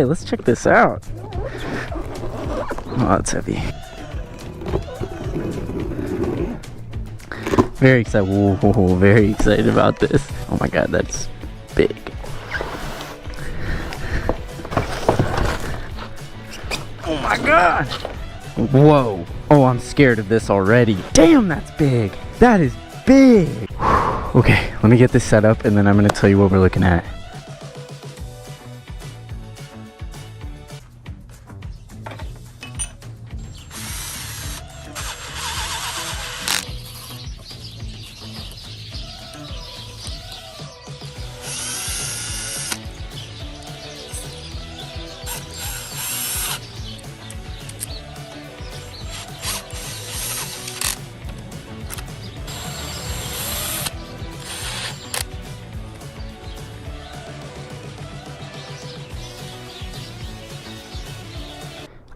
Okay, let's check this out. Oh, that's heavy. Very excited. Whoa, very excited about this. Oh my god, that's big. Oh my god. Whoa. Oh, I'm scared of this already. Damn, that's big. That is big. Okay, let me get this set up and then I'm gonna tell you what we're looking at.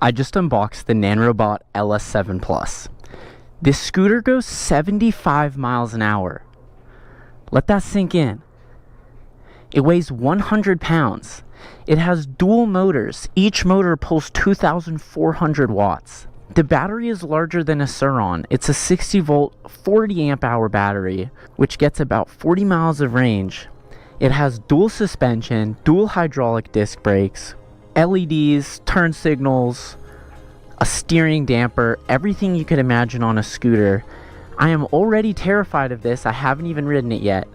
I just unboxed the Nanrobot LS7 Plus. This scooter goes 75 miles an hour. Let that sink in. It weighs 100 pounds. It has dual motors. Each motor pulls 2,400 watts. The battery is larger than a SurRon. It's a 60 volt, 40 amp hour battery, which gets about 40 miles of range. It has dual suspension, dual hydraulic disc brakes, LEDs, turn signals, a steering damper, everything you could imagine on a scooter. I am already terrified of this. I haven't even ridden it yet.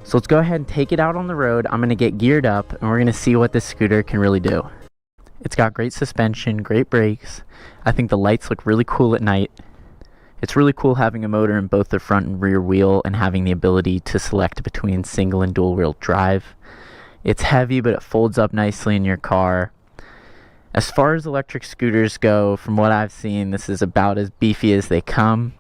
So let's go ahead and take it out on the road. I'm going to get geared up and we're going to see what this scooter can really do. It's got great suspension, great brakes. I think the lights look really cool at night. It's really cool having a motor in both the front and rear wheel and having the ability to select between single and dual wheel drive. It's heavy, but it folds up nicely in your car. As far as electric scooters go, from what I've seen, this is about as beefy as they come.